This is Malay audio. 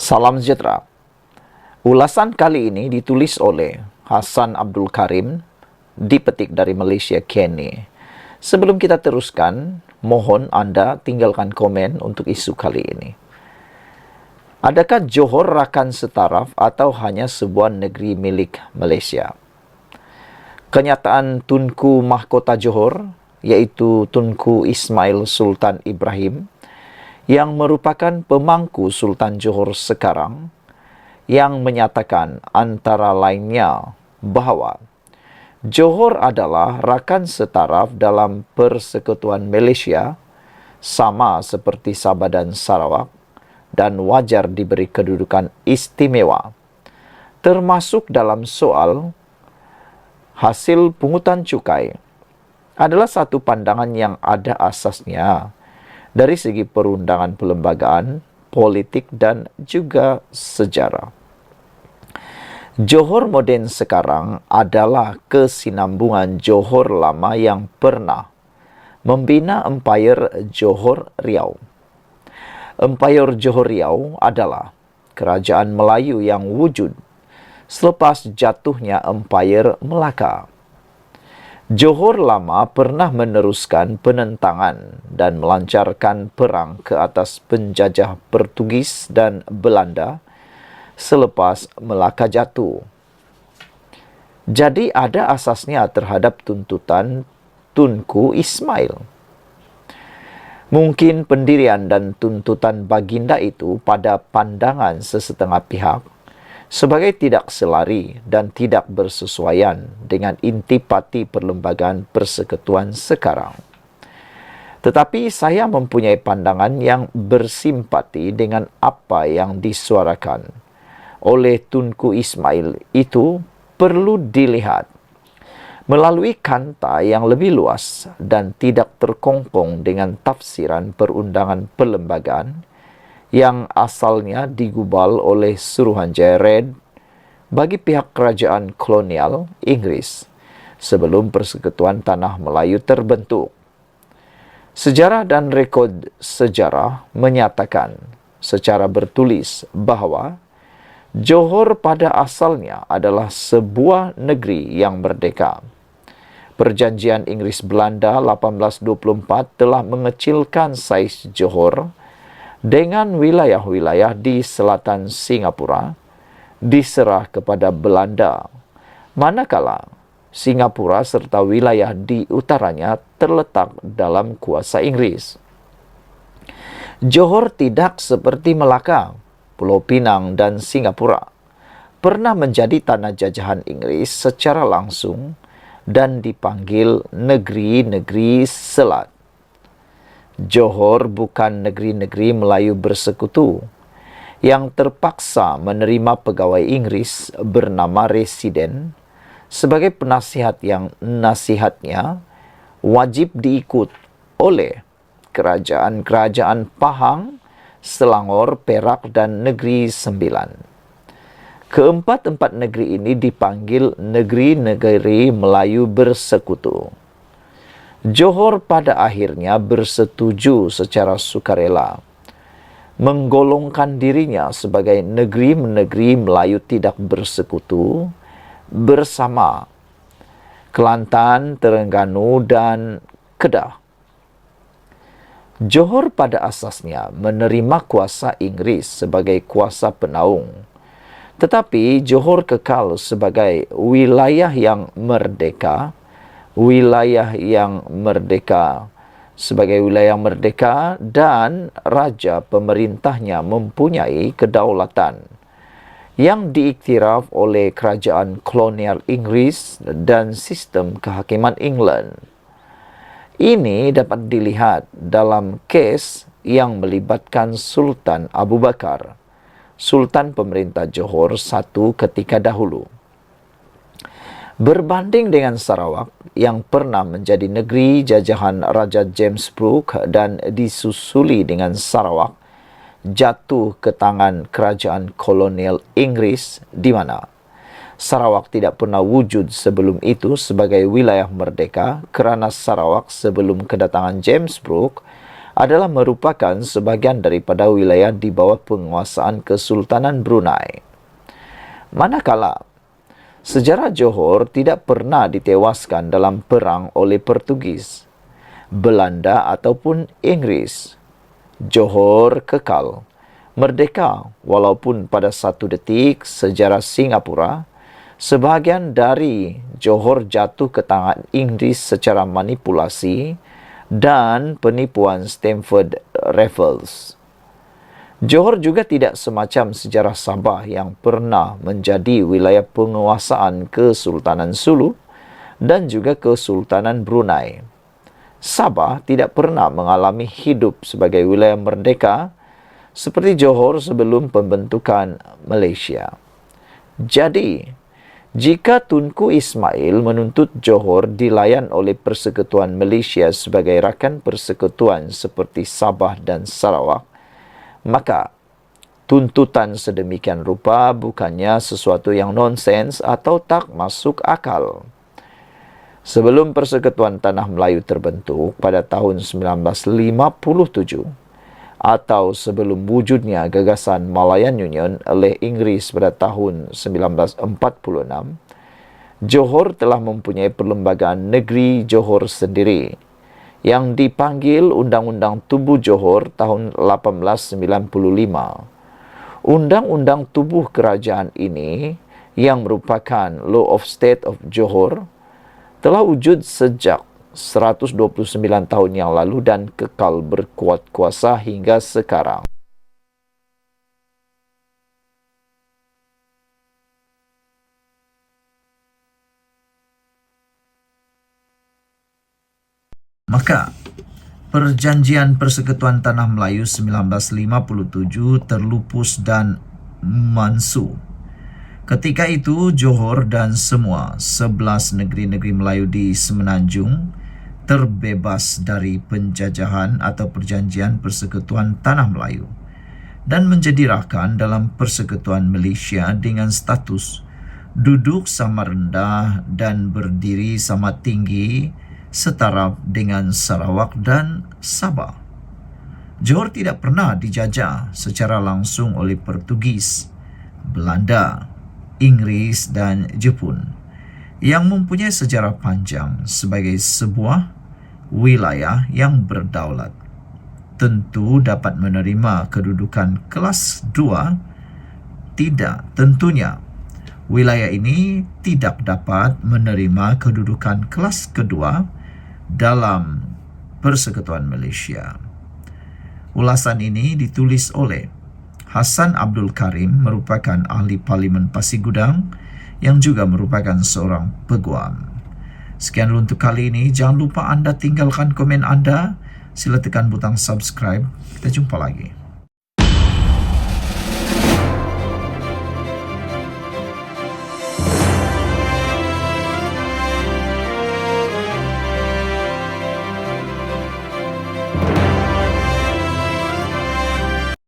Salam sejahtera. Ulasan kali ini ditulis oleh Hasan Abdul Karim, dipetik dari Malaysia, Kenny. Sebelum kita teruskan, mohon Anda tinggalkan komen untuk isu kali ini. Adakah Johor rakan setaraf atau hanya sebuah negeri milik Malaysia? Kenyataan Tunku Mahkota Johor, yaitu Tunku Ismail Sultan Ibrahim, yang merupakan pemangku Sultan Johor sekarang, yang menyatakan antara lainnya bahawa Johor adalah rakan setaraf dalam Persekutuan Malaysia, sama seperti Sabah dan Sarawak, dan wajar diberi kedudukan istimewa, termasuk dalam soal hasil pungutan cukai, adalah satu pandangan yang ada asasnya dari segi perundangan perlembagaan, politik dan juga sejarah. Johor moden sekarang adalah kesinambungan Johor lama yang pernah membina Empayar Johor Riau. Empayar Johor Riau adalah kerajaan Melayu yang wujud selepas jatuhnya Empayar Melaka. Johor lama pernah meneruskan penentangan dan melancarkan perang ke atas penjajah Portugis dan Belanda selepas Melaka jatuh. Jadi ada asasnya terhadap tuntutan Tunku Ismail. Mungkin pendirian dan tuntutan baginda itu pada pandangan sesetengah pihak sebagai tidak selari dan tidak bersesuaian dengan intipati perlembagaan persekutuan sekarang. Tetapi saya mempunyai pandangan yang bersimpati dengan apa yang disuarakan oleh Tunku Ismail itu perlu dilihat melalui kanta yang lebih luas dan tidak terkongkong dengan tafsiran perundangan perlembagaan yang asalnya digubal oleh Suruhanjaya Red bagi pihak kerajaan kolonial Inggris sebelum Persekutuan Tanah Melayu terbentuk. Sejarah dan rekod sejarah menyatakan secara bertulis bahawa Johor pada asalnya adalah sebuah negeri yang merdeka. Perjanjian Inggris-Belanda 1824 telah mengecilkan saiz Johor dengan wilayah-wilayah di selatan Singapura diserah kepada Belanda, manakala Singapura serta wilayah di utaranya terletak dalam kuasa Inggris. Johor tidak seperti Melaka, Pulau Pinang dan Singapura pernah menjadi tanah jajahan Inggris secara langsung dan dipanggil negeri-negeri selat. Johor bukan negeri-negeri Melayu bersekutu yang terpaksa menerima pegawai Inggris bernama residen sebagai penasihat yang nasihatnya wajib diikut oleh kerajaan-kerajaan Pahang, Selangor, Perak dan Negeri Sembilan. Keempat-empat negeri ini dipanggil negeri-negeri Melayu bersekutu. Johor pada akhirnya bersetuju secara sukarela menggolongkan dirinya sebagai negeri-negeri Melayu tidak bersekutu bersama Kelantan, Terengganu dan Kedah. Johor pada asasnya menerima kuasa Inggris sebagai kuasa penaung, tetapi Johor kekal sebagai wilayah yang merdeka, dan raja pemerintahnya mempunyai kedaulatan yang diiktiraf oleh kerajaan kolonial Inggris dan sistem kehakiman England. Ini dapat dilihat dalam kes yang melibatkan Sultan Abu Bakar, Sultan pemerintah Johor satu ketika dahulu. Berbanding dengan Sarawak yang pernah menjadi negeri jajahan Raja James Brooke dan disusuli dengan Sarawak jatuh ke tangan kerajaan kolonial Inggris, di mana Sarawak tidak pernah wujud sebelum itu sebagai wilayah merdeka kerana Sarawak sebelum kedatangan James Brooke adalah merupakan sebahagian daripada wilayah di bawah penguasaan Kesultanan Brunei. Manakala sejarah Johor tidak pernah ditewaskan dalam perang oleh Portugis, Belanda ataupun Inggris, Johor kekal merdeka walaupun pada satu detik sejarah Singapura, sebahagian dari Johor jatuh ke tangan Inggris secara manipulasi dan penipuan Stamford Raffles. Johor juga tidak semacam sejarah Sabah yang pernah menjadi wilayah penguasaan Kesultanan Sulu dan juga Kesultanan Brunei. Sabah tidak pernah mengalami hidup sebagai wilayah merdeka seperti Johor sebelum pembentukan Malaysia. Jadi, jika Tunku Ismail menuntut Johor dilayan oleh Persekutuan Malaysia sebagai rakan persekutuan seperti Sabah dan Sarawak, maka tuntutan sedemikian rupa bukannya sesuatu yang nonsens atau tak masuk akal. Sebelum Persekutuan Tanah Melayu terbentuk pada tahun 1957 atau sebelum wujudnya gagasan Malayan Union oleh Inggris pada tahun 1946, Johor telah mempunyai perlembagaan negeri Johor sendiri yang dipanggil Undang-Undang Tubuh Johor tahun 1895. Undang-Undang Tubuh Kerajaan ini yang merupakan Law of State of Johor telah wujud sejak 129 tahun yang lalu dan kekal berkuat kuasa hingga sekarang. Maka, Perjanjian Persekutuan Tanah Melayu 1957 terlupus dan mansuh. Ketika itu, Johor dan semua 11 negeri-negeri Melayu di Semenanjung terbebas dari penjajahan atau Perjanjian Persekutuan Tanah Melayu dan menjadi rakan dalam Persekutuan Malaysia dengan status duduk sama rendah dan berdiri sama tinggi setara dengan Sarawak dan Sabah. Johor tidak pernah dijajah secara langsung oleh Portugis, Belanda, Inggris dan Jepun yang mempunyai sejarah panjang sebagai sebuah wilayah yang berdaulat. Tentu dapat menerima kedudukan kelas 2? Tidak, tentunya. Wilayah ini tidak dapat menerima kedudukan kelas kedua dalam Persekutuan Malaysia. Ulasan ini ditulis oleh Hassan Abdul Karim, merupakan ahli Parlimen Pasir Gudang yang juga merupakan seorang peguam. Sekian dulu untuk kali ini. Jangan lupa anda tinggalkan komen anda. Sila tekan butang subscribe. Kita jumpa lagi.